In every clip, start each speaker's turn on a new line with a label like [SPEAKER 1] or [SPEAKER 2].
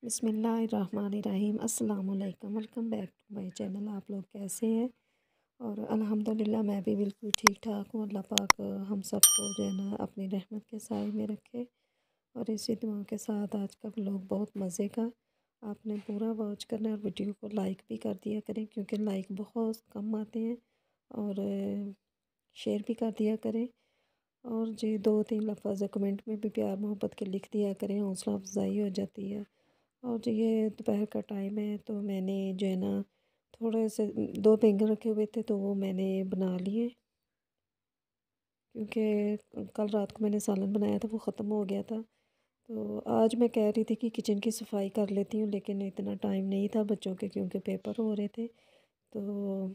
[SPEAKER 1] बिस्मिल्लाहिर्रहमानिर्रहीम अस्सलाम वालेकुम। Welcome back to my channel. आप लोग कैसे हैं? और अल्हम्दुलिल्लाह मैं भी बिल्कुल ठीक ठाक हूँ। अल्लाह पाक हम सबको जो है ना अपनी रहमत के साए में रखे। और इसी दुआ के साथ आज का व्लॉग बहुत मज़े का, आपने पूरा वॉच करना है और वीडियो को लाइक भी कर दिया करें क्योंकि लाइक बहुत कम आते हैं। और शेयर भी कर दिया करें। और जी 2-3 लफ्ज़ कमेंट में भी प्यार मोहब्बत के लिख दिया करें, हौसला अफजाई हो जाती है। और जो ये दोपहर का टाइम है तो मैंने जो है ना थोड़े से 2 बैंगन रखे हुए थे तो वो मैंने बना लिए, क्योंकि कल रात को मैंने सालन बनाया था वो ख़त्म हो गया था। तो आज मैं कह रही थी कि किचन की सफाई कर लेती हूँ, लेकिन इतना टाइम नहीं था बच्चों के, क्योंकि पेपर हो रहे थे। तो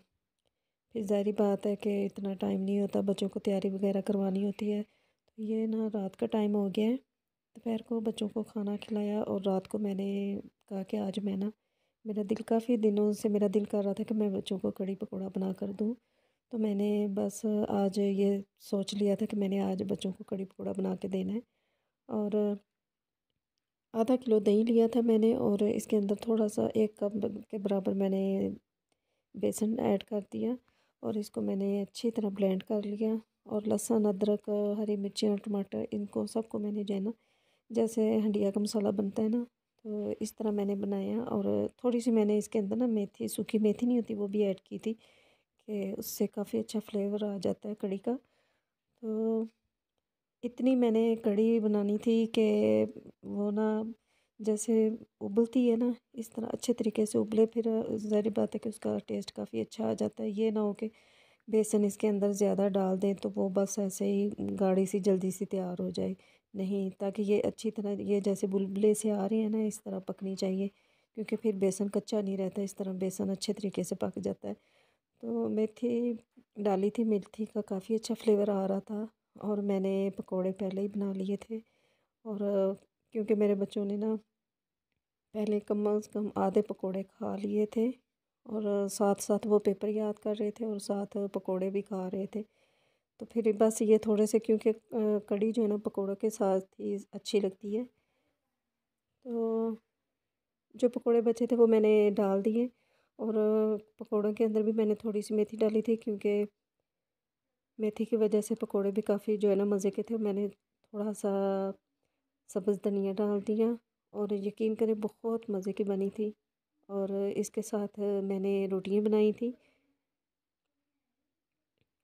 [SPEAKER 1] फिर ज़ाहिर बात है कि इतना टाइम नहीं होता, बच्चों को तैयारी वगैरह करवानी होती है। तो ये ना रात का टाइम हो गया है। दोपहर को बच्चों को खाना खिलाया और रात को मैंने कहा कि आज मैं ना, मेरा दिल काफ़ी दिनों से मेरा दिल कर रहा था कि मैं बच्चों को कड़ी पकौड़ा बना कर दूँ। तो मैंने बस आज ये सोच लिया था कि मैंने आज बच्चों को कड़ी पकौड़ा बना के देना है। और आधा किलो दही लिया था मैंने और इसके अंदर थोड़ा सा 1 कप के बराबर मैंने बेसन ऐड कर दिया और इसको मैंने अच्छी तरह ब्लेंड कर लिया। और लहसुन, अदरक, हरी मिर्चियाँ, टमाटर, इनको सबको मैंने जो है ना, जैसे हंडिया का मसाला बनता है ना, तो इस तरह मैंने बनाया। और थोड़ी सी मैंने इसके अंदर ना मेथी, सूखी मेथी नहीं होती, वो भी ऐड की थी कि उससे काफ़ी अच्छा फ्लेवर आ जाता है कड़ी का। तो इतनी मैंने कड़ी बनानी थी कि वो ना जैसे उबलती है ना, इस तरह अच्छे तरीके से उबले, फिर ज़ाहिर बात है कि उसका टेस्ट काफ़ी अच्छा आ जाता है। ये ना हो कि बेसन इसके अंदर ज़्यादा डाल दें तो वो बस ऐसे ही गाढ़ी सी जल्दी सी तैयार हो जाए। नहीं, ताकि ये अच्छी तरह, ये जैसे बुलबुले से आ रहे हैं ना, इस तरह पकनी चाहिए, क्योंकि फिर बेसन कच्चा नहीं रहता, इस तरह बेसन अच्छे तरीके से पक जाता है। तो मेथी डाली थी, मेथी का काफ़ी अच्छा फ्लेवर आ रहा था। और मैंने पकोड़े पहले ही बना लिए थे। और क्योंकि मेरे बच्चों ने ना पहले कम से कम आधे पकोड़े खा लिए थे, और साथ साथ वो पेपर याद कर रहे थे और साथ पकोड़े भी खा रहे थे। तो फिर बस ये थोड़े से, क्योंकि कड़ी जो है ना पकोड़ों के साथ ही अच्छी लगती है, तो जो पकोड़े बचे थे वो मैंने डाल दिए। और पकोड़ों के अंदर भी मैंने थोड़ी सी मेथी डाली थी, क्योंकि मेथी की वजह से पकोड़े भी काफ़ी जो है ना मज़े के थे। मैंने थोड़ा सा सब्ज़ धनिया डाल दिया और यकीन करें बहुत मज़े की बनी थी। और इसके साथ मैंने रोटियां बनाई थी।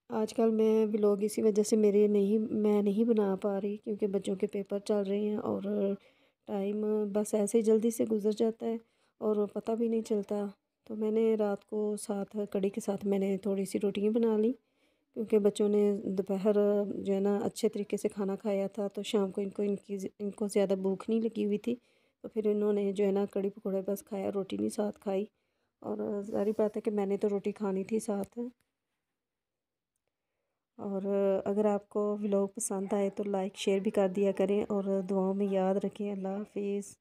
[SPEAKER 1] आजकल मैं व्लॉग इसी वजह से मैं नहीं बना पा रही, क्योंकि बच्चों के पेपर चल रहे हैं और टाइम बस ऐसे ही जल्दी से गुजर जाता है और पता भी नहीं चलता। तो मैंने रात को साथ कड़ी के साथ मैंने थोड़ी सी रोटियां बना ली, क्योंकि बच्चों ने दोपहर जो है ना अच्छे तरीके से खाना खाया था, तो शाम को इनको ज़्यादा भूख नहीं लगी हुई थी। तो फिर इन्होंने जो है ना कड़ी पकौड़े बस खाया, रोटी नहीं साथ खाई। और ज़ाहिर बात है कि मैंने तो रोटी खानी थी साथ। और अगर आपको व्लॉग पसंद आए तो लाइक शेयर भी कर दिया करें और दुआओं में याद रखें। अल्लाह हाफिज़।